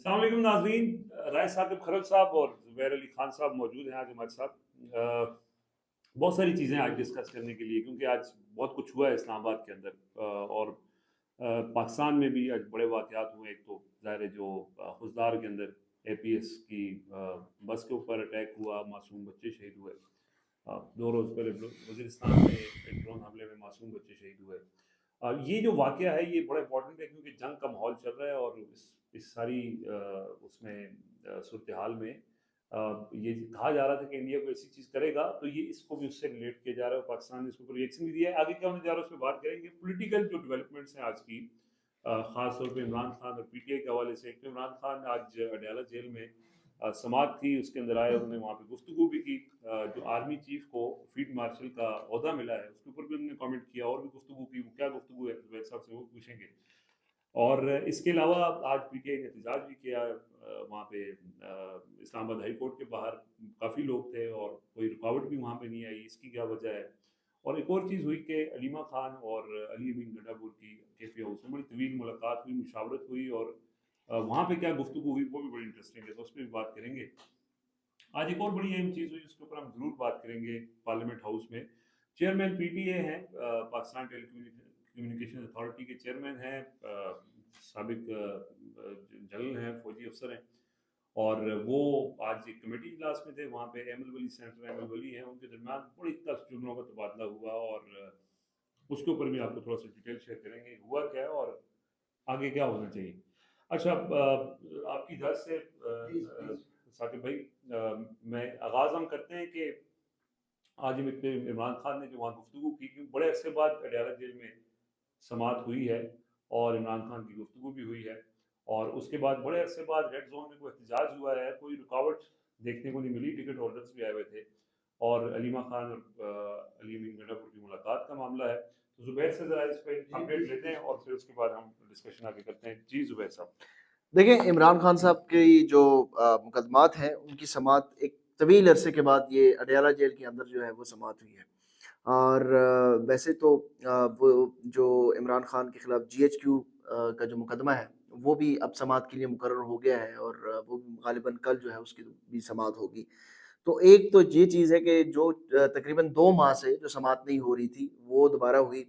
अस्सलाम वालेकुम नाज़रीन। राय साकिब खरल साहब और ज़ुबैर अली खान साहब मौजूद हैं आज हमारे साथ। बहुत सारी चीज़ें आज डिस्कस करने के लिए, क्योंकि आज बहुत कुछ हुआ है इस्लामाबाद के अंदर, और पाकिस्तान में भी आज बड़े वाक़यात हुए। एक तो ज़ाहिर है जो खुजदार के अंदर एपीएस की बस के ऊपर अटैक हुआ, मासूम बच्चे शहीद हुए। 2 रोज़ पहले वज़ीरिस्तान में एक ड्रोन हमले में मासूम बच्चे शहीद हुए। ये जो वाक़या है ये बड़ा इम्पोर्टेंट है, क्योंकि जंग का माहौल चल रहा है और इस सारी उसमें सूरत हाल में ये कहा जा रहा था कि इंडिया को ऐसी चीज़ करेगा, तो ये इसको भी उससे रिलेट किया जा रहा है। पाकिस्तान ने इसके ऊपर रिएक्शन भी दिया है। आगे क्या होने जा रहा है उस पर बात करेंगे। पॉलिटिकल जो डेवलपमेंट्स हैं आज की, ख़ास तौर पे इमरान खान और पीटीआई के हवाले से। एक तो इमरान खान आज अडयाला जेल में समात थी, उसके अंदर आए, उन्होंने वहाँ पे गुफ्तगू भी की। जो आर्मी चीफ को फील्ड मार्शल का ओहदा मिला है उसके ऊपर भी उन्होंने कमेंट किया और भी गुफ्तगू की। वो क्या गुफ्तगू है जुबैर साहब से वो पूछेंगे। और इसके अलावा आज पीटीआई ने एहतजाज भी किया वहाँ पे इस्लामाबाद हाई कोर्ट के बाहर। काफ़ी लोग थे और कोई रुकावट भी वहाँ पे नहीं आई। इसकी क्या वजह है? और एक और चीज़ हुई कि अलीमा खान और अली अमीन गंडापुर की केपी हाउस में बड़ी तवील मुलाकात हुई, मुशावरत हुई, और वहाँ पे क्या गुफ्तगू हुई वो भी बड़ी इंटरेस्टिंग है, तो उस पर भी बात करेंगे। आज एक और बड़ी अहम चीज़ हुई उसके ऊपर हम ज़रूर बात करेंगे। पार्लियामेंट हाउस में चेयरमैन पीटीए हैं, पाकिस्तान टेलीकम्युनिकेशन अथॉरिटी के चेयरमैन हैं, साबिक जनरल हैं, फौजी अफसर हैं, और वो आज एक कमेटी इजलास में थे। वहाँ पे एमल वली, सेनेटर एमल वली हैं, उनके दरमियान बड़ी जुमलों का तबादला हुआ, और उसके ऊपर भी आपको थोड़ा सा डिटेल शेयर करेंगे हुआ क्या है और आगे क्या होना चाहिए। अच्छा, आपकी इजाज़त से साकिब भाई, मैं आगाज़ हम करते हैं कि आज हम इमरान खान ने जो वहाँ गुफ्तगू की, क्योंकि बड़े अरसे बाद अडयाला जेल में समात हुई है और इमरान खान की गुफ्तगू भी हुई है, और उसके बाद बड़े अरसे बाद रेड जोन में कोई एहतजाज हुआ है, कोई रुकावट देखने को नहीं मिली। टिकट होल्डर्स भी आए हुए थे, और अलीमा खान और अली अमीन गंडापुर की मुलाकात का मामला है। तो जुबैर से ज़रा इस पर अपडेट लेते हैं और फिर उसके बाद हम डिस्कशन आगे करते हैं। जी जुबैर साहब। देखिए, इमरान खान साहब की जो मुकदमात हैं, उनकी समात एक तवील अरसे के बाद ये अडयाला जेल के अंदर जो है वो समात हुई है। और वैसे तो वो जो इमरान खान के खिलाफ जीएचक्यू का जो मुकदमा है, वो भी अब समात के लिए मुकर्रर हो गया है, और वो भी गालिबन कल जो है उसकी भी समात होगी। तो एक तो ये चीज़ है कि जो तकरीबन 2 माह से जो समात नहीं हो रही थी, वो दोबारा हुई।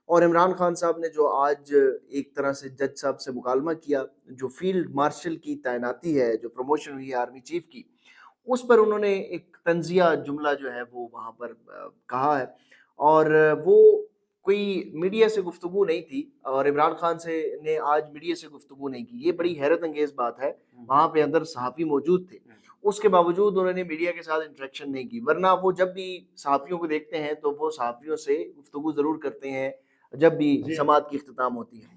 और इमरान खान साहब ने जो आज एक तरह से जज साहब से मुकालमा किया, जो फील्ड मार्शल की तैनाती है, जो प्रमोशन हुई है आर्मी चीफ की, उस पर उन्होंने एक तंज़िया जुमला जो है वो वहाँ पर कहा है। और वो कोई मीडिया से गुफ्तगू नहीं थी, और इमरान खान से ने आज मीडिया से गुफ्तगू नहीं की। ये बड़ी हैरत अंगेज़ बात है। वहाँ पे अंदर सहाफ़ी मौजूद थे, उसके बावजूद उन्होंने मीडिया के साथ इंटरेक्शन नहीं की। वरना वो जब भी सहाफ़ियों को देखते हैं तो वो सहाफ़ियों से गुफ्तगू ज़रूर करते हैं, जब भी जी समात की इख्तिताम होती है।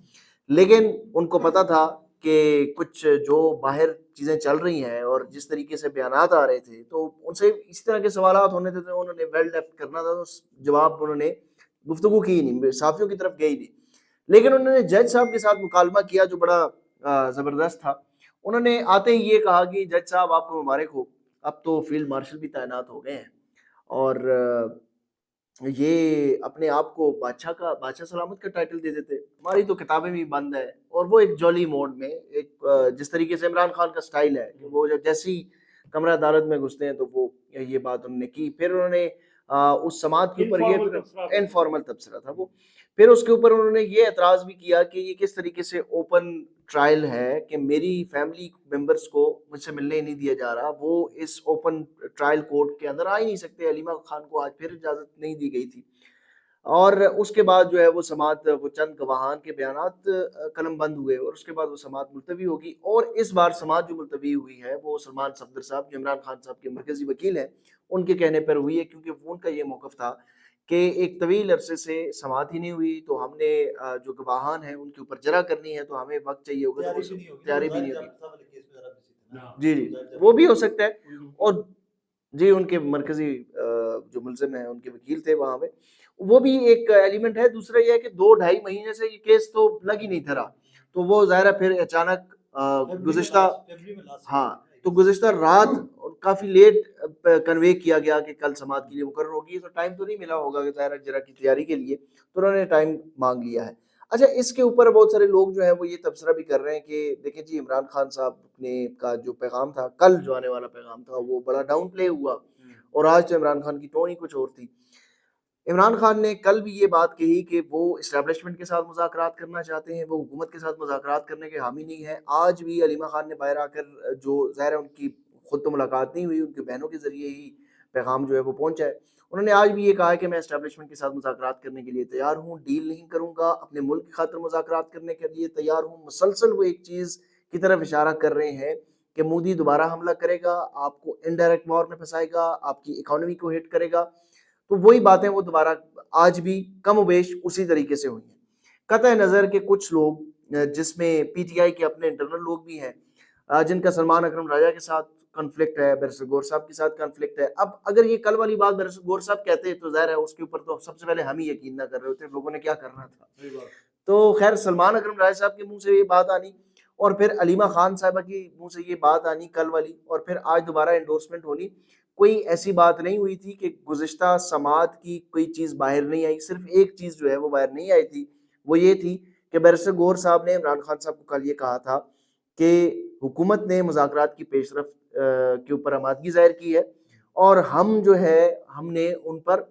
लेकिन उनको पता था कि कुछ जो बाहर चीज़ें चल रही हैं और जिस तरीके से बयानात आ रहे थे, तो उनसे इस तरह के सवालात होने थे, तो उन्होंने वेल लेफ्ट करना था, तो जवाब उन्होंने गुफ्तगू की ही नहीं, साफ़ियों की तरफ गए ही नहीं। लेकिन उन्होंने जज साहब के साथ मुकालमा किया जो बड़ा ज़बरदस्त था। उन्होंने आते ही ये कहा कि जज साहब आपको मुबारक हो, अब तो फील्ड मार्शल भी तैनात हो गए हैं, और ये अपने आप को बादशाह सलामत का टाइटल दे देते। हमारी तो किताबें भी बंद है। और वो एक जॉली मोड में एक जिस तरीके से इमरान खान का स्टाइल है कि वो जब जैसे ही कमरा अदालत में घुसते हैं तो वो ये बात उन्होंने की। फिर उन्होंने उस समात के ऊपर ये इनफॉर्मल तबसरा आपने किया। इनफॉर्मल तबसरा था वो। फिर उसके ऊपर उन्होंने ये एतराज़ भी किया कि ये किस तरीके से ओपन ट्रायल है कि मेरी फैमिली मेंबर्स को मुझसे मिलने ही नहीं दिया जा रहा। वो इस ओपन ट्रायल कोर्ट के अंदर आ ही नहीं सकते। अलीमा खान को आज फिर इजाज़त नहीं दी गई थी। और उसके बाद जो है वो समात, वो चंद गवाहान के बयानात कलम बंद हुए, और उसके बाद वो समात मुलतवी होगी। और इस बार समात जो मुलतवी हुई है वो सलमान सफदर साहब, जो इमरान खान साहब के मरकज़ी वकील हैं, उनके कहने पर हुई है, क्योंकि वो उनका ये मौक़िफ़ था कि एक तवील अरसे से समात ही नहीं हुई, तो हमने जो गवाहान हैं उनके ऊपर जरा करनी है, तो हमें वक़्त चाहिए होगा, तो वो तैयारी भी नहीं होगी। जी, जी, वो भी हो सकता है। और जी, उनके मरकज़ी जो मुल्ज़िम हैं, उनके वकील थे वहाँ पे, वो भी एक एलिमेंट है। दूसरा ये है कि 2 ढाई महीने से ये केस तो लग ही नहीं था रहा, तो वो ज़ाहिर है फिर अचानक गुज़िश्ता, हाँ, तो गुज़िश्ता रात और काफ़ी लेट कन्वे किया गया कि कल समात के लिए मुकर्रर होगी, तो टाइम तो नहीं मिला होगा ज़ाहिर है जरा की तैयारी के लिए, तो उन्होंने टाइम माँग लिया है। अच्छा, इसके ऊपर बहुत सारे लोग जो हैं वो ये तबसरा भी कर रहे हैं कि देखिए जी, इमरान खान साहब ने का जो पैगाम था, कल जो आने वाला पैगाम था, वो बड़ा डाउन प्ले हुआ और आज तो इमरान खान की टोन ही कुछ और थी। इमरान खान ने कल भी ये बात कही कि वो एस्टेब्लिशमेंट के साथ मुज़ाकरात करना चाहते हैं, वो हुकूमत के साथ मुज़ाकरात करने के हामी नहीं है। आज भी अलीमा खान ने बाहर आकर जो ज़ाहिर है उनकी खुद तो मुलाकात नहीं हुई, उनकी बहनों के ज़रिए ही पैगाम जो है वो पहुँचा है। उन्होंने आज भी ये कहा है कि मैं एस्टेब्लिशमेंट के साथ मुज़ाकरात करने के लिए तैयार हूँ, डील नहीं करूँगा, अपने मुल्क की खातिर मुज़ाकरात करने के लिए तैयार हूँ। मुसलसल वो एक चीज़ की तरफ इशारा कर रहे हैं कि मोदी दोबारा हमला करेगा, आपको इनडायरेक्ट वॉर में फँसाएगा, आपकी इकोनॉमी को हिट करेगा। तो वही बातें वो दोबारा आज भी कमोबेश उसी तरीके से हुई हैं। कतई नज़र के कुछ लोग जिसमें पीटीआई के अपने इंटरनल लोग भी हैं, जिनका सलमान अकरम राजा के साथ कॉन्फ्लिक्ट है, बैरिस्टर गौहर साहब के साथ कॉन्फ्लिक्ट है। अब अगर ये कल वाली बात बैरिस्टर गौहर साहब कहते तो ज़ाहिर है उसके ऊपर तो सबसे पहले हम ही यकीन ना कर रहे होते, लोगों ने क्या करना था। सही बात। तो खैर सलमान अकरम राय साहब के मुँह से ये बात आनी और फिर अलीमा खान साहिबा के मुँह से ये बात आनी कल वाली और फिर आज दोबारा एंडोर्समेंट होनी, कोई ऐसी बात नहीं हुई थी कि गुज़िश्ता समात की कोई चीज़ बाहर नहीं आई। सिर्फ़ एक चीज़ जो है वो बाहर नहीं आई थी, वो ये थी कि बैरिस्टर गौहर साहब ने इमरान खान साहब को कल ये कहा था कि हुकूमत ने मुज़ाकरात की पेशरफ़्त के ऊपर आमादगी ज़ाहिर की है और हम जो है हमने उन पर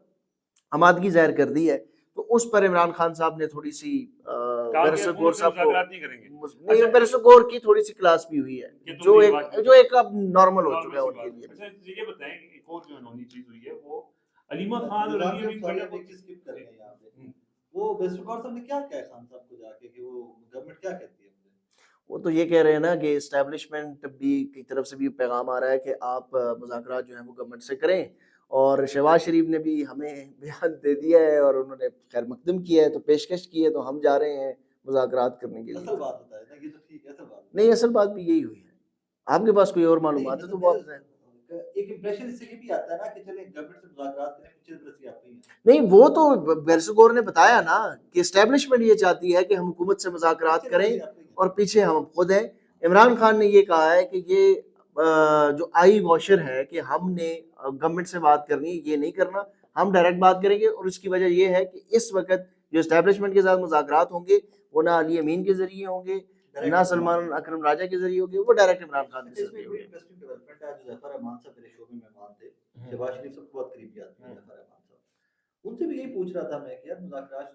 आमादगी ज़ाहिर कर दी है। तो उस पर इमरान खान साहब ने थोड़ी-सी कहा कि बैरिस्टर गौहर हुकूमत से साहब को मुज़ाकरात नहीं करेंगे। नहीं, अच्छा, बैरिस्टर गौहर की थोड़ी-सी क्लास भी हुई है, कि तुम ये बात नहीं जो एक अब नॉर्मल हो चुका नॉर्मल है सी उनके बात। लिए। अच्छा, ये बताएँ कि एक और जो अनहोनी चीज़ हुई है वो अलीमा खान और निज़ाम अली साहब अमीन सॉरी भुट्टो आप को एक चीज़ स्किप कर रहे हैं यहाँ पे। हुँ। वो बैरिस्टर गौहर साहब ने क्या कहा खान साहब को जाके कि वो गवर्नमेंट क्या कहती है मुझे? वो तो ये कह रहे हैं ना कि एस्टेब्लिशमेंट भी की तरफ से भी पैगाम आ रहा है कि आप मुज़ाकरात जो हैं वो गवर्नमेंट से करें और शहबाज शरीफ ने भी हमें बयान दे दिया है और उन्होंने खैर मकदम किया है, तो पेशकश की है, तो हम जा रहे हैं मुज़ाकरात करने के लिए। असल बात बताएं ना, ये तो ठीक है, असल बात नहीं, बताएं। असल बात भी यही हुई है। आपके पास कोई और नहीं मालूमात है तो मतलब वो आप बताएँ। एक इंप्रेशन इससे ये भी आता है ना कि चले गवर्नमेंट से मुज़ाकरात करें, पीछे से रस्सी आपकी है। नहीं, वो तो बैरिस्टर गौहर ने बताया ना कि एस्टेब्लिशमेंट ये चाहती है कि हम हुकूमत से मुज़ाकरात पीछे करें रस्सी आपकी है। और पीछे हम खुद हैं। इमरान खान ने ये कहा है कि ये जो आई वॉशर है कि हमने गवर्नमेंट से बात करनी है, ये नहीं करना, हम डायरेक्ट बात करेंगे और उसकी वजह ये है कि इस वक़्त जो एस्टेब्लिशमेंट के साथ मुज़ाकरात होंगे, वो ना अली अमीन के ज़रिए होंगे, डायरेक्ट ना इमरान सलमान खान। अकरम राजा के ज़रिए होंगे, वो डायरेक्ट इमरान खान के अच्छा, इसमें ज़रिए एक बड़ी होंगे। इंटरेस्टिंग डेवलपमेंट है, जो ज़फ़र रहमान साहब मेरे शो में मेहमान थे। हुँ, शहबाज शरीफ साहब को बहुत करीबी आदमी हैं हुँ। ज़फ़र रहमान साहब। उनसे भी यही पूछ रहा था मैं कि यार मुज़ाकरात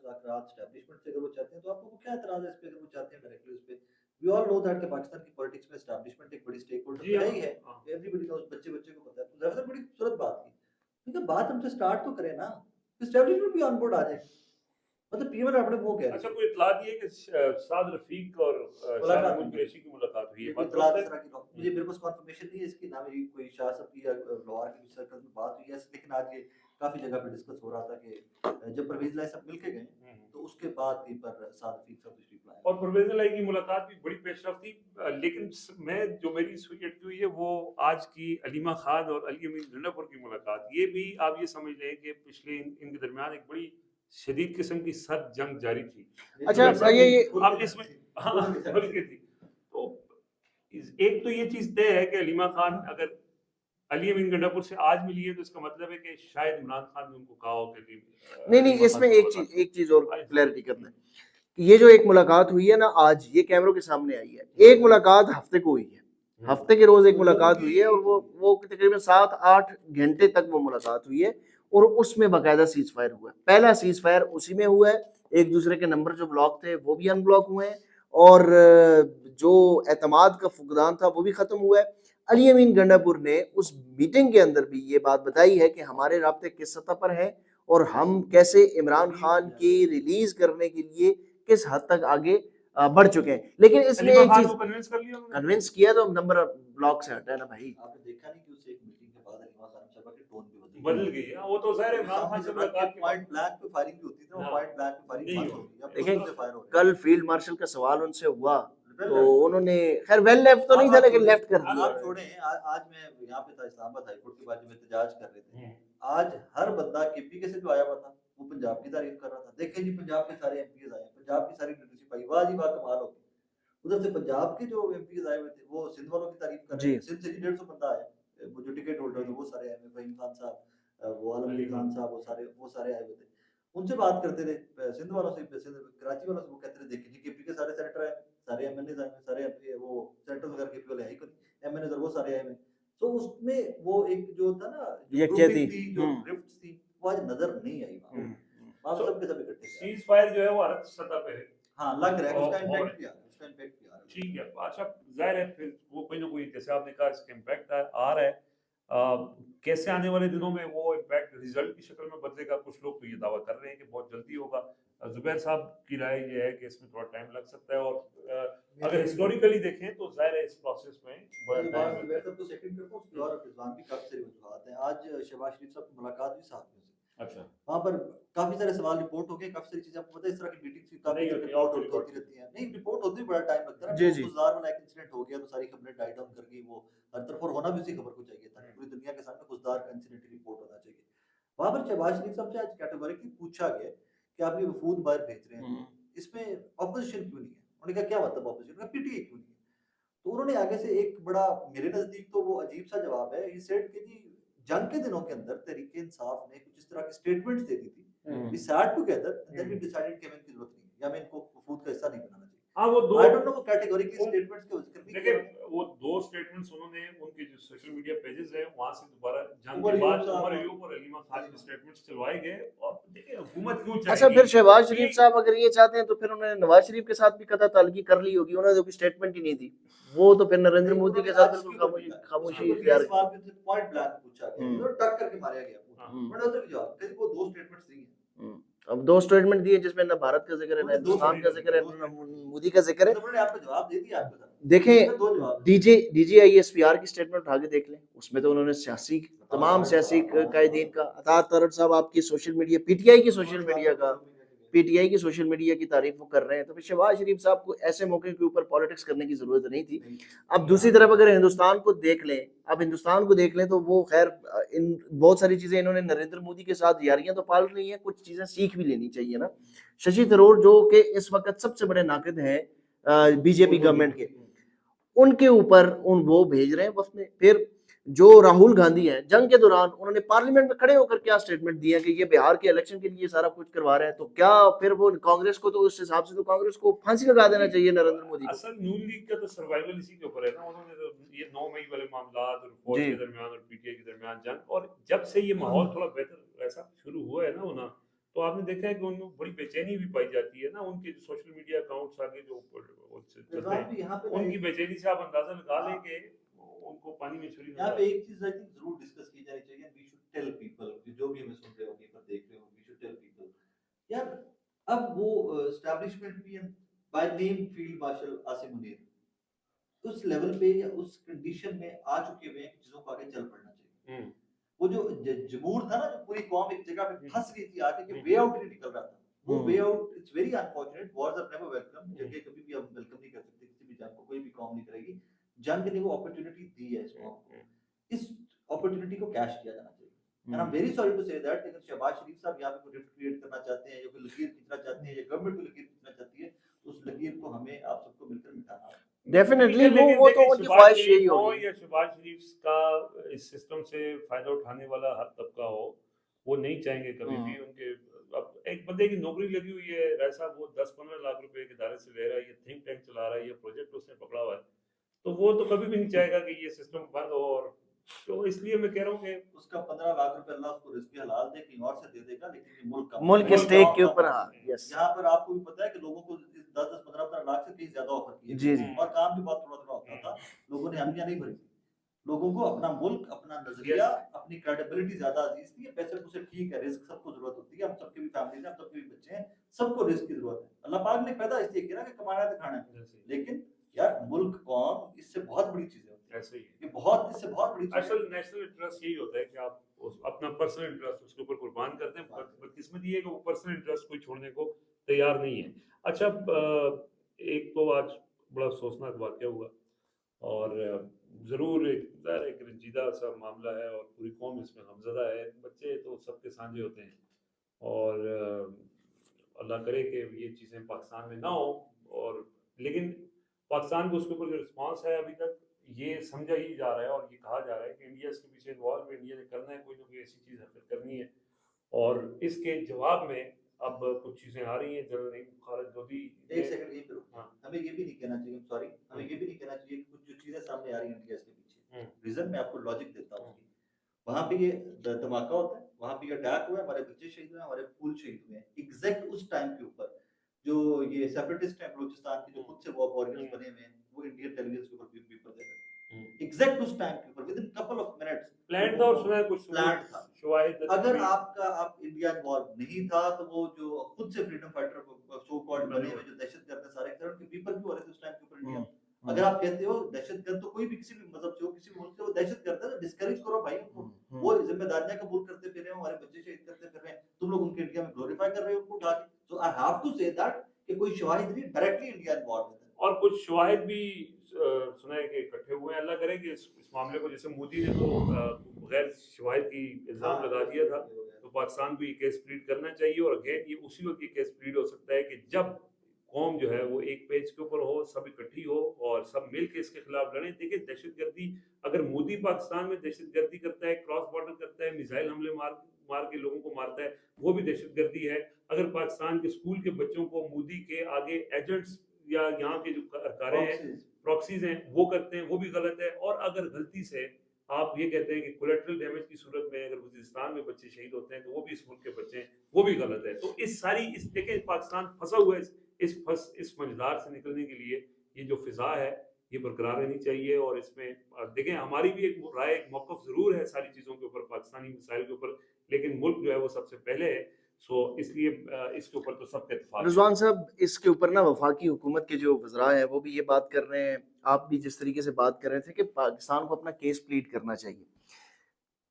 एस्टेब्लिशमेंट से अगर वो चाहते हैं तो आपको क्या एतराज़ है इस पे, अगर वो चाहते हैं डायरेक्टली उस पे? वी ऑल नो दैट कि पाकिस्तान की पॉलिटिक्स में एस्टेब्लिशमेंट एक बड़ी स्टेक होल्डर जी तो है हाँ, ही है। हाँ। एवरीबॉडी नोज़, बच्चे-बच्चे को पता है। तो ज़रा-सा बड़ी खूबसूरत बात की। लेकिन बात हमसे स्टार्ट तो करें ना, एस्टेब्लिशमेंट भी ऑन बोर्ड आ जाए। मतलब पीएम ने अपने मुँह कह अच्छा, रही है। कोई इत्तला दी है कि साद रफ़ीक और शाह मुलाकात महमूद हुई है। कुरैशी की मुलाकात हुई है, ये कोई बात इत्तला दुरुस्त है? इस तरह की मुझे मेरे पास कन्फर्मेशन नहीं है इसकी, ना मेरी कोई शाह साहब की या लोहार की कुछ सर्कल में बात हुई है, लेकिन आज ये काफ़ी जगह पे डिस्कस हो रहा था कि जब परवेज़ इलाही साहब मिल के गए, हुँ, हुँ। तो उसके बाद कहीं पर साद रफ़ीक साहब तशरीफ लाए। और परवेज़ इलाही की मुलाकात भी बड़ी पेशरफ़ थी, लेकिन जो मेरी इस विकेट की हुई है वो आज की अलीमा खान और अली अमीन ज़िन्नापुर की मुलाकात, ये भी आप ये समझ लें कि पिछले इनके दरमियान एक बड़ी शदीद किस्म की सर्द जंग जारी थी। ये अच्छा, वैसा ये अब इसमें हाँ, खुल के जंग खुल थी। के थी। तो एक तो ये चीज़ तय है कि अलीमा खान अगर अली अमीन गंडापुर से आज मिली है तो इसका मतलब है कि शायद इमरान खान ने उनको कहा हो कि नहीं, नहीं, अलीमा खान इसमें से मुलाकात करो। एक चीज़ और आए, क्लैरिटी करना है। ये जो एक मुलाकात हुई है ना आज, ये कैमरों के सामने आई है। एक मुलाकात हफ्ते को हुई है। हफ्ते के रोज़ एक तो लोगों मुलाकात हुई है और की वो तकरीबन 7-8 घंटे तक वो मुलाकात हुई है और उसमें बाकायदा सीज़ फायर हुआ है। पहला सीज़ फायर उसी में हुआ है, एक दूसरे के नंबर जो ब्लॉक थे वो भी अनब्लॉक हुए हैं और जो एतमाद का फुकदान था वो भी ख़त्म हुआ है। अली अमीन गंडापुर ने उस मीटिंग के अंदर भी ये बात बताई है कि हमारे राब्ते किस सतह पर हैं और हम कैसे इमरान खान की रिलीज़ करने के लिए किस हद तक आगे बढ़ चुके हैं। लेकिन इसमें अलीमा एक खान चीज़ को कन्विंस कर लिया उन्होंने? कन्विंस किया तो नंबर ब्लॉक से हटा है ना भाई। आपने देखा नहीं कि उस एक मीटिंग के बाद अलीमा खान साहबा की टोन भी बदल बदल गई। गई है, वो तो ज़ाहिर है वो इमरान सामने खान से जब रख के मुलाकात के बाद। पॉइंट ब्लैंक पे फायरिंग भी होती थी ना, वो हाँ, पॉइंट ब्लैंक पे फायरिंग नहीं बंद हो हो रही। गई। अब देखें, खुद से फायर हो रहे हैं। कल फील्ड मार्शल का सवाल उनसे हुआ वेल तो लेफ्ट। उन्होंने खैर वेल लेफ्ट तो नहीं था लेकिन लेफ्ट कर दिया। आप छोड़ें, आज मैं यहाँ पे था इस्लामाबाद हाई कोर्ट के बाद जब एहतजाज कर रहे थे। हुँ। आज हर बंदा केपीके से जो आया हुआ था, वो पंजाब की तारीफ कर रहा था। देखें जी, पंजाब के सारे एमपीज़ आए हैं, पंजाब की सारी लीडरशिप आई, वाह जी वाह, कमाल हो गई। उधर से पंजाब के जो एमपीज़ आए हुए थे, वो सिंध वालों की तारीफ कर रहे जी। हैं। सिंध से जी 150 बंदा आया। वो जो टिकट होल्डर थे वो सारे आए हुए, फ़हीम खान साहब, वो आलम अली खान साहब, वो सारे आए हुए थे। उनसे बात करते थे, सिंध वालों से, कराची वालों से, वो कहते थे देखिए जी केपी के सारे सेनेटर आए, सारे एमएनएज आए, सारे वो सेनेटर्स वगैरह केपी वाले है ही कोई, एमएनएज और वो सारे आए हैं। तो उसमें वो एक जो था ना, जो यकजहती। ग्रुपिंग थी, जो रिफ्ट थी, वो आज नजर नहीं आई वहाँ हम्म, पे। वहाँ So, सब के सब इकट्ठे थे। सीज फायर जो है वो हर सतह पे है हाँ, लग रहा है कि उसका और इम्पैक्ट भी आ रहा है, उसका इम्पैक्ट भी आ रहा है। ठीक है। अच्छा, जाहिर है फिर वो कोई ना कोई, जैसे आपने कहा, इसका इम्पैक्ट आ रहा है। कैसे आने वाले दिनों में वो इम्पैक्ट रिजल्ट की शक्ल में बदलेगा, कुछ लोग तो ये दावा कर रहे हैं कि बहुत जल्दी होगा। जुबैर साहब की राय ये है कि इसमें थोड़ा टाइम लग सकता है, और अगर हिस्टोरिकली देखें तो जाहिर है इस प्रोसेस में बड़ा मैं टाइम बात लगता जुबैर है। साहब को सेकंड करता हूँ, उसके और रिजवान भी काफी सारी वजूहात हैं। आज शहबाज शरीफ साहब की मुलाकात हुई साथियों से, अच्छा, वहाँ पर काफी सारे सवाल रिपोर्ट हो गए, काफी सारी चीजें आपको पता है, इस तरह की मीटिंग्स की काफी नहीं देर होती, रिपोर्ट ऑफ द होती रिकॉर्ड। रहती है। नहीं, रिपोर्ट होते भी बड़ा टाइम लगता है ना, जी, वो जी। गुलजार वाला एक इंसिडेंट हो गया तो सारी खबरें डाई डाउन कर गई, वो हर तरफ, और होना भी उसी खबर को चाहिए था, पूरी दुनिया के सामने गुलजार का इंसिडेंट की रिपोर्ट होना चाहिए। वहाँ पर शहबाज शरीफ साहब से आज कैटेगोरिकली पूछा गया कि आप ये वफूद बाहर भेज रहे हैं, इसमें ऑपोजिशन क्यों नहीं है? उन्होंने कहा क्या मतलब ऑपोजिशन, पीटीए क्यों नहीं है? तो उन्होंने आगे से एक बड़ा, मेरे नजदीक तो वो अजीब सा जवाब है, ही सेड कि जी जंग के दिनों के अंदर तहरीक इंसाफ ने कुछ इस तरह की स्टेटमेंट्स दे दी थी, we sat together and then we decided कि हमें इनकी जरूरत नहीं है, या हमें इनको वफूद का हिस्सा नहीं बनाना चाहिए। हाँ, वो दो, आई डोंट नो वो कैटेगोरिकली उन- स्टेटमेंट्स का जिक्र भी किया देखिए उन्होंने। वो दो स्टेटमेंट्स उन्होंने उनके जो सोशल मीडिया पेजेस हैं वहां से दोबारा जंग उमर के बाद अयूब साहब उमर और अयूब और अलीमा खान के अलीमा। स्टेटमेंट्स चलवाए गए। और देखिए हुकूमत क्यों अच्छा, चाहेगी फिर शहबाज शरीफ ये, साहब अगर ये चाहते हैं तो फिर उन्होंने नवाज शरीफ के साथ भी कथा तालगी कर ली होगी, उन्होंने तो कोई स्टेटमेंट ही नहीं दी। वो तो फिर नरेंद्र नहीं, मोदी उन्होंने के साथ आज बिल्कुल उसके ऊपर खामोशी लिखा है, उसके खामोशी ऊपर ये इख्तियार सवाल की। भी उनसे पॉइंट ब्लैंक पूछा गया, हम्म, उन्होंने टक करके मारा गया पूछा, हाँ, उन्होंने उधर भी जवाब कहते वो दो स्टेटमेंट्स दी हैं, अब दो स्टेटमेंट दिए जिसमें न भारत का जिक्र है, न उन्होंने दो हिंदुस्तान का स्टेटमेंट जिक्र है, दो न स्टेटमेंट मोदी का जिक्र है। मतलब उन्होंने आपको जवाब दे दिया आपके साथ, देखें, उसमें दो जवाब थे। DGISPR की स्टेटमेंट उठा के देख लें, उसमें तो उन्होंने सियासी, तमाम सियासी कायदीन का, अतार तरट साहब आपकी सोशल मीडिया, पीटीआई की सोशल मीडिया का, पीटीआई की सोशल मीडिया की तारीफ वो कर रहे हैं, तो फिर शहबाज शरीफ साहब को ऐसे मौके के ऊपर पॉलिटिक्स करने की जरूरत नहीं थी। अब दूसरी तरफ अगर हिंदुस्तान को देख लें, अब हिंदुस्तान को देख लें तो वो खैर इन बहुत सारी चीजें इन्होंने नरेंद्र मोदी के साथ यारियां तो पाल रही हैं, कुछ चीजें सीख भी लेनी चाहिए ना। शशि थरूर जो कि इस वक्त सबसे बड़े नाकिद हैं बीजेपी गवर्नमेंट के, उनके ऊपर उन वो भेज रहे हैं वफद में। फिर जो राहुल गांधी हैं, जंग के दौरान उन्होंने पार्लियामेंट में खड़े होकर क्या स्टेटमेंट दिया कि ये बिहार के इलेक्शन के लिए सारा कुछ करवा रहे हैं, तो क्या फिर वो कांग्रेस को, तो उस हिसाब से तो कांग्रेस को फांसी लगा देना चाहिए नरेंद्र मोदी को। असल नून लीग का तो सर्वाइवल इसी के ऊपर है ना। उन्होंने तो ये 9 मई वाले मामला और फौज जी। के दरमियान और पीटीआई के दरमियान जंग, और जब से ये माहौल थोड़ा बेहतर ऐसा शुरू हुआ है ना होना, तो आपने देखा है कि उनमें बड़ी बेचैनी भी पाई जाती है ना। उनके जो सोशल मीडिया अकाउंट्स आगे जो वो चलते रिजवान हैं, भी यहाँ पे उनकी बेचैनी से आप अंदाजा लगा लें कि उनको पानी में छुरी यहाँ नजर पे आती है। एक चीज आई थिंक जरूर डिस्कस की जानी चाहिए, वी शुड टेल पीपल, जो भी हमें सुन रहे हो, कहीं पर देख रहे हो, वी शुड टेल पीपल यार, अब वो एस्टैब्लिशमेंट भी by name field marshal Asim Munir उस लेवल पे या उस कंडीशन में आ चुके हुए हैं कि चीजों को आगे चल पड़ना चाहिए। वो जो जमूर था ना, जो पूरी कौम एक जगह पे फंस गई थी आके, कि वे आउट नहीं निकल रहा था, वो way out, it's very unfortunate, wars are never welcome, जंग कभी भी हम वेलकम नहीं कर सकते, किसी भी जंग को कोई भी कौम नहीं करेगी। जंग ने वो अपॉर्चुनिटी दी है इस कौम को, इस अपॉर्चुनिटी को कैश किया जाना चाहिए। And I am very sorry to say that, अगर शहबाज शरीफ साहब यहाँ पे कोई रिफ्ट क्रिएट करना चाहते हैं, या कोई लकीर खींचना चाहते हैं, या गवर्नमेंट कोई लकीर खींचना चाहती है, तो उस लकीर को हमें आप सबको मिलकर मिटाना होगा। डेफिनेटली लेकिन वो तो देखिए, उनकी शहबाज ख्वाहिश शरीफ यही हो होगी। या शहबाज शरीफ का इस सिस्टम से फायदा उठाने वाला हर तबका हो, वो नहीं चाहेंगे कभी भी उनके। अब एक बंदे की नौकरी लगी हुई है, ऐसा वो 10-15 लाख रुपए के दायरे से ले रहा है, ये थिंक टैंक चला रहा है, ये प्रोजेक्ट उसने पकड़ा हुआ है, तो वो तो कभी भी नहीं चाहेगा कि ये सिस्टम बंद हो। और तो इसलिए मैं कह रहा हूँ कि उसका 15 लाख रुपए अल्लाह उसको रिस्क हलाल दे, कहीं और से दे देगा, लेकिन ये मुल्क का मुल्क के स्टेक के ऊपर, हाँ, यस। यहाँ पर आपको भी पता है कि लोगों को 10-15 लाख से कहीं ज्यादा ऑफर किए जी, गए, जी। और काम भी बहुत थोड़ा थोड़ा होता था, लोगों ने हमियां नहीं भरी थी। लोगों को अपना मुल्क, अपना नजरिया, अपनी क्रेडिबिलिटी ज्यादा अजीज थी। पैसे पूसे ठीक है, रिस्क सबको जरूरत होती है, हम सबके भी फैमिली है, हम सबके भी बच्चे हैं, सबको रिस्क की जरूरत है। अल्लाह पाक ने पैदा इसलिए किया कि कमाना है तो खाना है, लेकिन यार मुल्क, कौम, इससे बहुत बड़ी चीजें होती है, ऐसे ही ये बहुत, इससे बहुत बड़ी चीजें। असल नेशनल इंटरेस्ट यही होता है कि आप अपना पर्सनल इंटरेस्ट उसके ऊपर कुर्बान करते हैं। बदकिस्मती है कि वो पर्सनल इंटरेस्ट कोई छोड़ने को तैयार नहीं है। अच्छा, एक तो आज बड़ा अफसोसनाक वाक़या हुआ, और ज़रूर एक रंजीदा सा मामला है, और पूरी कौम इसमें गमज़दा है। बच्चे तो सबके साझे होते हैं, और अल्लाह करे कि ये चीज़ें पाकिस्तान में ना हो। और लेकिन पाकिस्तान को उसके ऊपर जो रिस्पॉन्स है अभी तक, ये समझा ही जा रहा है और ये कहा जा रहा है कि इंडिया इसके पीछे इन्वॉल्व है, इंडिया ने करना है, कोई ना कोई ऐसी चीज़ हरकत करनी है, और इसके जवाब में अब कुछ चीजें आ रही हैं, जनरल नईम खालिद लोधी एक सेकंड यहीं पे रुको। हाँ। हमें ये भी नहीं कहना चाहिए, सॉरी, हमें ये भी नहीं कहना चाहिए कि कुछ जो चीजें सामने आ रही हैं इंडिया के पीछे, रीजन मैं आपको लॉजिक देता हूँ उसकी। वहां पे ये धमाका होता है, वहां पे ये अटैक हुआ है, हमारे बच्चे शहीद हुए, हमारे फूल शहीद हुए हैं, एग्जैक्ट उस टाइम के ऊपर जो ये सेपरेटिस्ट है बलूचिस्तान के, जो खुद से वॉरियर्स बने हुए हैं, वो इंडियन टेलीविजन के ऊपर पेपर दे रहे थे एग्जैक्ट उस टाइम के ऊपर, with in couple of minutes plan था और सुना है कुछ प्लान था। शुवाहिद अगर आप इंडिया इन्वॉल्व नहीं था तो वो जो खुद से फ्रीडम फाइटर सो कॉल्ड बने हुए जो दहशतगर्द है सारे के सारे, उनके पेपर क्यों हो रहे थे उस टाइम के ऊपर इंडिया? अगर आप कहते हो दहशतगर्द तो कोई भी किसी भी मजहब से हो, किसी भी मुल्क से, वो दहशतगर्द है, तो डिस्करेज करो भाई उनको। वो जिम्मेदारियां कबूल करते फिर रहे हैं, हमारे बच्चे शहीद करते फिर रहे हैं, तुम लोग उनके इंडिया में ग्लोरीफाई कर रहे हो उनको उठा के। So I have to say that कि कोई शवाहिद नहीं डायरेक्टली इंडिया इन्वॉल्व है। और कुछ शवाहिद भी सुना है कि इकट्ठे हुए हैं। अल्लाह करे कि इस मामले को, जैसे मोदी ने तो बगैर शवाहिद की इल्जाम लगा दिया था, तो पाकिस्तान को ये केस प्लीड करना चाहिए। और अगेन ये उसी वक्त ये केस प्लीड हो सकता है कि जब कौम जो है वो एक पेज के ऊपर हो, सब इकट्ठी हो और सब मिल के इसके खिलाफ लड़ें। देखिए दहशतगर्दी, अगर मोदी पाकिस्तान में दहशतगर्दी करता है, क्रॉस बॉर्डर करता है, मिसाइल हमले मार के लोगों को मारता है, वो भी दहशतगर्दी है। अगर पाकिस्तान के स्कूल के बच्चों को मोदी के आगे एजेंट्स या यहाँ के जो कारें हैं, प्रॉक्सीज हैं, वो करते हैं, वो भी गलत है। और अगर गलती से आप ये कहते हैं कि कोलेटरल डैमेज की सूरत में अगर वजीरिस्तान में बच्चे शहीद होते हैं तो वो भी इस मुल्क के बच्चे हैं, वो भी गलत है। तो इस देखें पाकिस्तान फंसा हुआ है इस मंझधार से निकलने के लिए ये जो फिजा है ये बरकरार रहनी चाहिए। और इसमें देखें हमारी भी एक राय, एक मौक़िफ़ ज़रूर है सारी चीज़ों के ऊपर, पाकिस्तानी मिसाइल के ऊपर, लेकिन मुल्क जो है वो सबसे पहले है। सो इसलिए इसके ऊपर तो सबका इत्तेफाक है। रिजवान साहब, इसके ऊपर ना वफाकी हुकूमत के जो वज़रा हैं वो भी ये बात कर रहे हैं, आप भी जिस तरीके से बात कर रहे थे कि पाकिस्तान को अपना केस प्लीड करना चाहिए।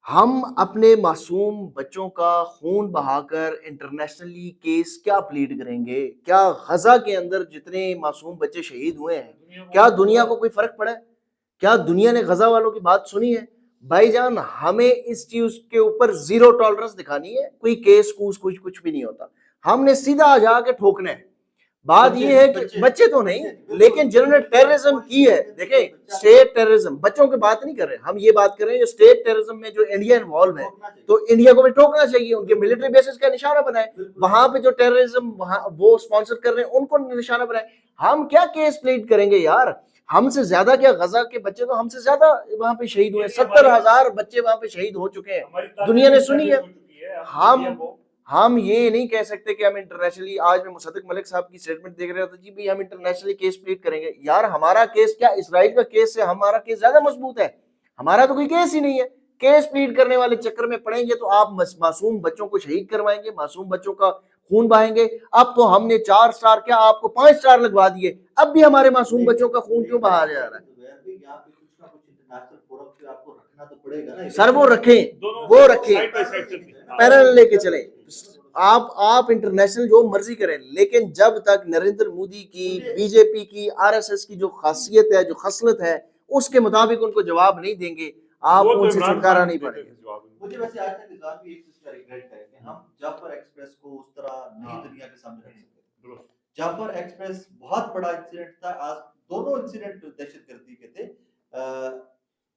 हम अपने मासूम बच्चों का खून बहाकर इंटरनेशनली केस क्या प्लीड करेंगे? क्या गजा के अंदर जितने मासूम बच्चे शहीद हुए हैं, क्या दुनिया को कोई फर्क पड़ा है? क्या दुनिया ने गजा वालों की बात सुनी है? भाईजान, हमें इस चीज के ऊपर जीरो टॉलरेंस दिखानी है। कोई केस कूस कुछ भी नहीं होता, हमने सीधा जाके ठोकना है। बात ये है कि बच्चे तो नहीं, लेकिन जिन्होंने टेररिज्म की है, देखें स्टेट टेररिज्म, बच्चों की बात नहीं कर रहे, हम ये बात कर रहे हैं जो स्टेट टेररिज्म में जो इंडिया इन्वॉल्व है, तो इंडिया को भी ठोकना चाहिए। उनके मिलिट्री बेसिस का निशाना बनाए, वहां पे जो टेररिज्म वहां वो स्पॉन्सर कर रहे हैं उनको निशाना बनाए। हम क्या केस प्लीड करेंगे यार? हमसे ज्यादा क्या, गजा के बच्चे तो हमसे ज्यादा वहां पे शहीद हुए, 70,000 बच्चे वहां पे शहीद हो चुके हैं, दुनिया ने सुनी है। हम ये नहीं कह सकते कि हम इंटरनेशनली, आज मैं मुसद्दिक मलिक साहब की स्टेटमेंट देख रहा था जी भाई हम इंटरनेशनली केस प्लीड करेंगे। यार हमारा केस क्या इसराइल का केस से हमारा केस ज्यादा मजबूत है? हमारा तो कोई केस ही नहीं है। केस प्लीड करने वाले चक्कर में पड़ेंगे तो आप मासूम बच्चों को शहीद करवाएंगे, मासूम बच्चों का खून बहाएंगे। अब तो हमने 4 स्टार क्या आपको 5 स्टार लगवा दिए, अब भी हमारे मासूम बच्चों का खून क्यों बहाया जा रहा है? सर वो रखें, वो रखें, पैरेलल लेके चले। आप इंटरनेशनल जो मर्जी करें, लेकिन जब तक नरेंद्र मोदी की, बीजेपी की, आरएसएस की जो खासियत है, जो खसलत है, उसके मुताबिक उनको जवाब नहीं देंगे, आप उनसे छुटकारा नहीं पाएंगे। मुझे वैसे आज तक निजाम भी एक चीज का रिग्रेट है कि हम जाफर एक्सप्रेस को उस तरह नहीं दुनिया के सामने रख सके। जाफर एक्सप्रेस बहुत बड़ा इंसिडेंट था। आज दोनों इंसिडेंट दहशतगर्दी के थे।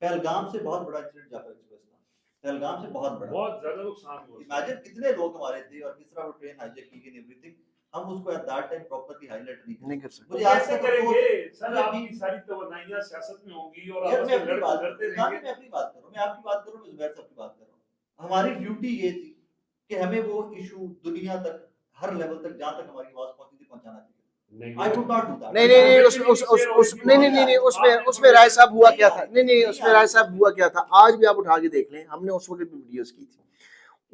पहलगाम से बहुत बड़ा इंसिडेंट जाफर एक्सप्रेस था, पहलगाम से बहुत बड़ा, बहुत ज्यादा नुकसान हुआ। इमेजिन कितने लोग हमारे थे और किस तरह वो ट्रेन हाईजैक की गई, एवरीथिंग। हम उसको at that time properly highlight नहीं कर सकते। मुझे आज तक करेंगे सर, आपकी सारी तवज्जोयां सियासत में होंगी और यार आपस मैं में अपनी बात लड़ते मैं रहेंगे। अपनी बात कर रहा हूं, मैं आपकी बात कर रहा हूं, मैं जुबैर साहब की बात कर रहा हूं। हमारी ड्यूटी ये थी कि हमें वो इशू दुनिया तक, हर लेवल तक, जहां तक हमारी आवाज पहुंची थी, पहुंचाना चाहिए। I would not do that. नहीं, उसमें राय साहब हुआ क्या था? नहीं, उसमें राय साहब हुआ क्या था, आज भी आप उठा के देख लें, हमने उस वक्त भी वीडियोस की थी।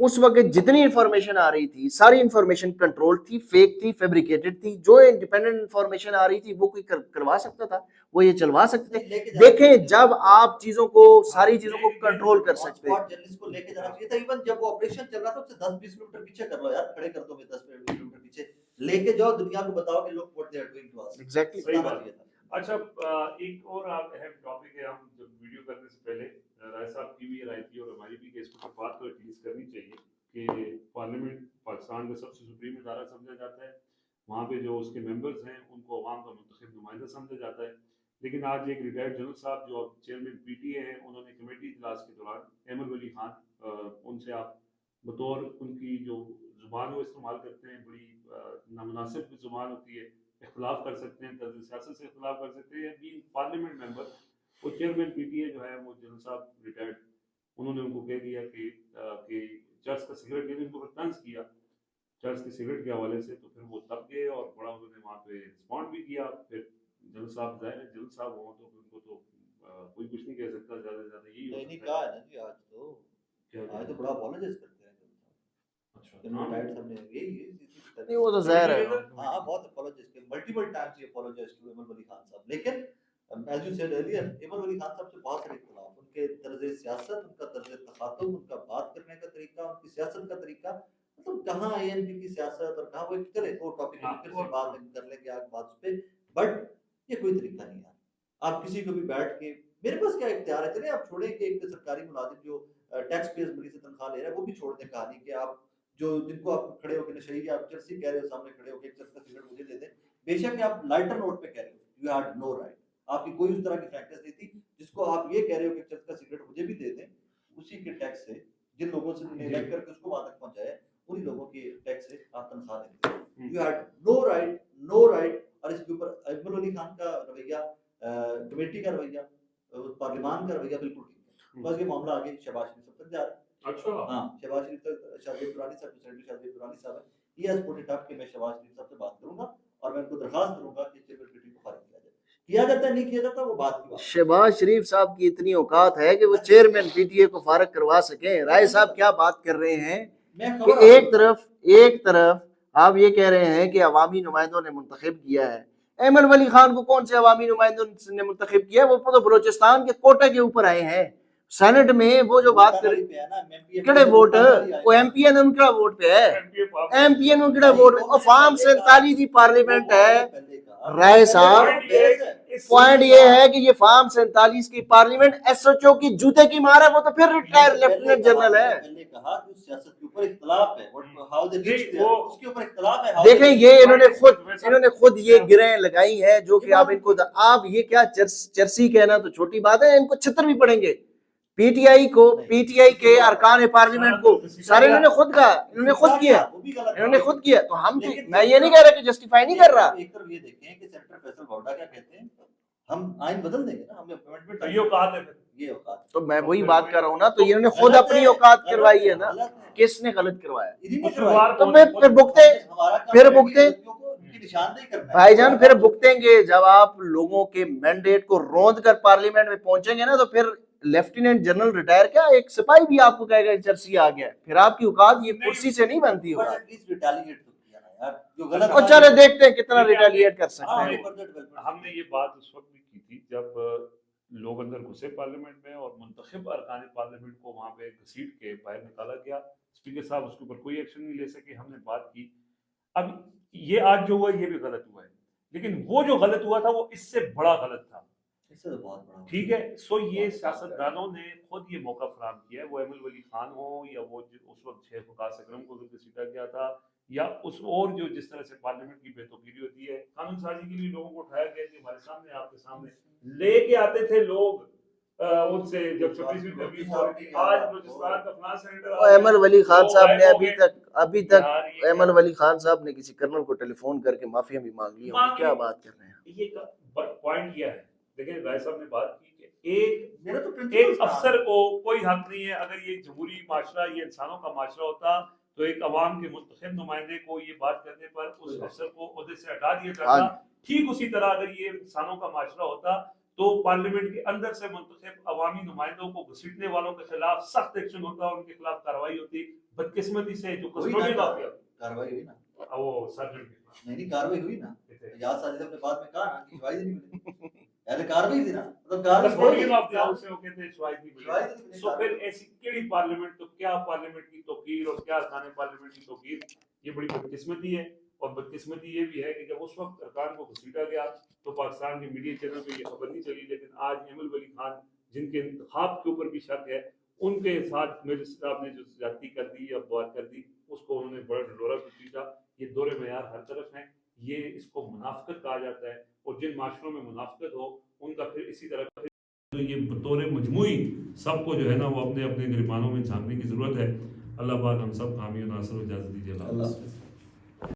उस वक्त जितनी इंफॉर्मेशन आ रही थी, सारी इंफॉर्मेशन कंट्रोल थी, फेक थी, फैब्रिकेटेड थी। जो इंडिपेंडेंट इंफॉर्मेशन आ रही थी वो कोई करवा सकता था, वो ये चलवा सकते थे। देखें, जब आप चीजों को, सारी चीजों को कंट्रोल कर सकते हैं, जर्नलिस्ट को लेके जाना चाहिए था। इवन जब वो ऑपरेशन चल रहा था उससे 10-20 किलोमीटर पीछे कर लो यार, खड़े कर दो, 10 किलोमीटर पीछे लेके जाओ, दुनिया को बताओ कि लोग what they are doing to us. Exactly, सही बात है। अच्छा, एक और अहम टॉपिक है, हम जब वीडियो करने से पहले राय साहब की भी राय थी और हमारी भी, कि इस पर बात तो एटलीस्ट करनी चाहिए कि पार्लियामेंट पाकिस्तान का सबसे सुप्रीम इदारा समझा जाता है, वहाँ पे जो उसके मेंबर्स हैं उनको अवाम का मुंतखब नुमाइंदा समझा जाता है। लेकिन आज एक रिटायर्ड जनरल साहब जो अब चेयरमैन पीटीए हैं, उन्होंने कमेटी इजलास के दौरान अहमद वली खान, उनसे आप बतौर उनकी जो ज़ुबान वो इस्तेमाल करते हैं, बड़ी नामुनासिब ज़ुबान होती है, इख्तिलाफ कर सकते हैं, तर्ज़ सियासत से इख्तिलाफ कर सकते हैं, बीइंग पार्लियामेंट मेंबर। वो चेयरमैन पीटीए जो है वो जनरल साहब रिटायर्ड, उन्होंने उनको कह दिया कि चर्च का सिगरेट, यानी उनको तंज किया चर्च के सिगरेट के हवाले से, तो फिर वो तब गए और बड़ा उन्होंने वहाँ पे रिस्पॉन्ड भी किया। फिर जनरल साहब, ज़ाहिर है जनरल साहब हों तो उनको तो कोई कुछ नहीं कह सकता, ज़्यादा से ज़्यादा यही हो नहीं सकता कहा है। है ना जी, क्या आज तो बड़ा अपोलोजाइज करते हैं अच्छा, जनरल हाँ, रिटायर्ड साहब ने यही नहीं वो तो कमेटी जाहिर है। लीडर, हाँ बहुत अपोलोजाइज किया, मल्टीपल टाइम्स ही अपोलोजाइज टू एमल वली खान साहब। लेकिन as you said earlier, Aimal Wali Khan साहब से बहुत सारे इख्तिलाफ, उनके तर्ज सियासत, उनका तर्ज तखातुम, उनका बात करने का तरीका, उनकी सियासत का तरीका, मतलब कहाँ एएनपी की सियासत और कहाँ वो, चले वो टॉपिक हाँ, फिर से और बात हाँ, कर लेंगे आगे बात पे। बट ये कोई तरीका नहीं है। आप किसी को भी बैठ के, मेरे पास क्या इख्तियार है, चले आप छोड़े कि एक सरकारी मुलाजिम जो टैक्स पेयर्स मनी से तनख्वाह ले रहा है, वो भी छोड़ दें कहानी कि आप जो जिनको आप खड़े होकर नशे, आप चर्सी कह रहे हो सामने खड़े होकर एक चर्च का सिगरेट मुझे दे दें, बेशक आप लाइटर नोट पे कह रहे हो, यू हैड नो राइट, आपकी कोई उस तरह की प्रैक्टिस नहीं थी। जिसको आप ये कह रहे हो कि चर्च का सिगरेट मुझे भी दे दें, उसी के टैक्स से जिन लोगों से जी, इलेक्ट करके उसको वहां तक पहुंचाया, उन्हीं लोगों के टैक्स से आप तनख्वाह लेते हो, hmm, you had no right, no right. और इसके ऊपर अकबर अली खान का रवैया, कमेटी का रवैया, पार्लियामान का रवैया बिल्कुल ठीक है। बस ये मामला आगे शहबाज शरीफ तक जा रहा है। अच्छा, हाँ, शहबाज शरीफ तक, शाहजेब दुरानी साहब, सेनेटर शाहजेब दुरानी साहब है, he has put it up कि मैं शहबाज शरीफ साहब से बात करूंगा और मैं उनको दरखास्त करूंगा कि चेयरमैन पीटी को फारिग किया जाए। किया जाता है नहीं किया जाता वो बात की बात है। शहबाज शरीफ साहब की इतनी औकात है कि वो चेयरमैन पीटीए को फारग करवा सके। राय साहब क्या बात कर रहे हैं मैं कि खबर एक तरफ आप ये कह रहे हैं कि अवामी नुमाइंदों ने मुंतखब किया है। एमन वली खान को कौन से अवामी नुमाइंदों ने मुंतखब किया? वो तो बलोचिस्तान के कोटे के ऊपर आए हैं। सेनेट में वो जो बात कर पे है ना, एमपी केड़े वोट वो एमपीएन उनका वोट पे है, एमपीएन उनका वोट फार्म 47 दी पार्लियामेंट है। राय साहब पॉइंट ये है कि ये फार्म 47 की पार्लियामेंट एसएचओ की जूते की मार है, वो तो फिर रिटायर्ड लेफ्टिनेंट जनरल है। मैंने कहा कि सियासत के ऊपर इख्तिलाफ है, हाउ दे नहीं, रिच वो उसके ऊपर इख्तिलाफ है। देखें ये इन्होंने खुद ये गिरें लगाई है जो कि आप इनको आप ये क्या चर्सी कहना तो छोटी बात है, इनको छितर भी पड़ेंगे। पीटीआई के अरकान पार्लियामेंट को सारे इन्होंने खुद कहा, इन्होंने खुद किया। तो हम मैं ये नहीं कह रहा कि जस्टिफाई नहीं कर रहा। एक तरफ ये देखें कि सेनेटर फैसल वाडा क्या कहते हैं, हम आइन बदल देंगे ना, हमें अपॉइंटमेंट तो ये औकात है फिर। ये औकात तो मैं वही बात कर रहा हूँ ना, तो इन्होंने खुद अपनी औकात करवाई है ना। गलत है। किसने गलत करवाया? तो तो फिर भुगते फिर भुगते निशानदेही करना है भाईजान, फिर भुगतेंगे। जब आप लोगों के मैंडेट को रोंद कर पार्लियामेंट में पहुंचेंगे ना, तो फिर लेफ्टिनेंट जनरल रिटायर क्या एक सिपाही भी आपको कहेगा चर्ची आ गया, फिर आपकी औकात ये कुर्सी से नहीं बनती बट होगा। एटलीस्ट रिटेलिएट तो किया ना यार, जो गलत और चलो देखते हैं कितना रिटेलिएट कर सकते हाँ, हैं। हमने ये बात उस वक्त भी की थी जब लोग अंदर घुसे पार्लियामेंट में और मुंतखब अरकान पार्लियामेंट को वहां पे घसीट के बाहर निकाला गया। स्पीकर साहब उसके ऊपर कोई एक्शन नहीं ले सके, हमने बात की। अब ये आज जो हुआ ये भी गलत हुआ है, लेकिन वो जो गलत हुआ था वो इससे बड़ा गलत था। इससे तो बहुत बड़ा, ठीक है, सो ये सियासतदानों ने खुद ये मौका फराहम किया है, वो एमल वली खान हो या वो उस वक्त शेख वकास अकरम को घसीटा गया था, या उस और जो जिस तरह से पार्लियामेंट की बेतुकीरी होती है, कानून साजी के लिए लोगों को उठाया गया कि हमारे सामने आपके सामने लेके आते थे लोग उनसे जब 26वीं तबलीग हो रही थी। आज बलूचिस्तान का फलां सेनेटर एमन वली खान साहब ने अभी तक यार, ये एमन वली खान साहब ने किसी कर्नल को टेलीफोन करके माफिया भी मांग ली होगी। क्या बात कर रहे हैं? ये पॉइंट यह है, देखिए राय साहब ने बात की कि मेरा तो एक प्रिंसिपल अफसर को कोई हक नहीं है। अगर ये जमहूरी माशरा, ये इंसानों का माशरा होता तो एक अवाम के मुंतखब नुमाइंदे को ये बात करने पर उस अफसर को ओहदे से हटा दिया जाता। ठीक उसी तरह अगर ये इंसानों का माशरा होता तो पार्लियामेंट के अंदर से मुंतखब अवामी नुमाइंदों को घसीटने वालों के खिलाफ सख्त एक्शन होता, उनके खिलाफ कार्रवाई होती। बदकिस्मती से जो कस्टोडियन ऑफ कार्रवाई हुई ना, वो सर्जन के खिलाफ नहीं कार्रवाई हुई ना, याद साजिद अपने बाद में कहा ना कि शिवाजी नहीं मिले, ऐसे कार्रवाई थी ना, मतलब कस्टोडियन ऑफ द हाउस से वो कहते हैं शिवाजी नहीं शिवाजी मिले। नहीं मिले। सो फिर ऐसी केड़ी पार्लियामेंट, तो क्या पार्लियामेंट की तौकीर और क्या अरकान पार्लियामेंट की तौकीर, ये बड़ी बदकिस्मती है। और बदकिस्मती ये भी है कि जब उस वक्त अरकान को घसीटा गया तो पाकिस्तान के मीडिया चैनल पे ये खबर नहीं चली, लेकिन आज एमल वली खान जिनके इंतखाब के ऊपर भी शक है, उनके साथ मेजर साहब ने जो ज्यादती कर दी या बात कर दी, उसको उन्होंने बड़ा ढिंढोरा पीटा। ये दौरे मेयार हर तरफ है, ये इसको मुनाफिकत कहा जाता है। और जिन माशरों में मुनाफिकत हो उनका फिर इसी तरह का, तो ये बतौर मजमूई सबको जो है ना वो अपने अपने गिरबानों में झांकने की ज़रूरत है। अल्लाह पाक हम सब हामी और नासर को इजाज़त दीजिए। अल्लाह अल्लाह हाफ़िज़। हाफिज।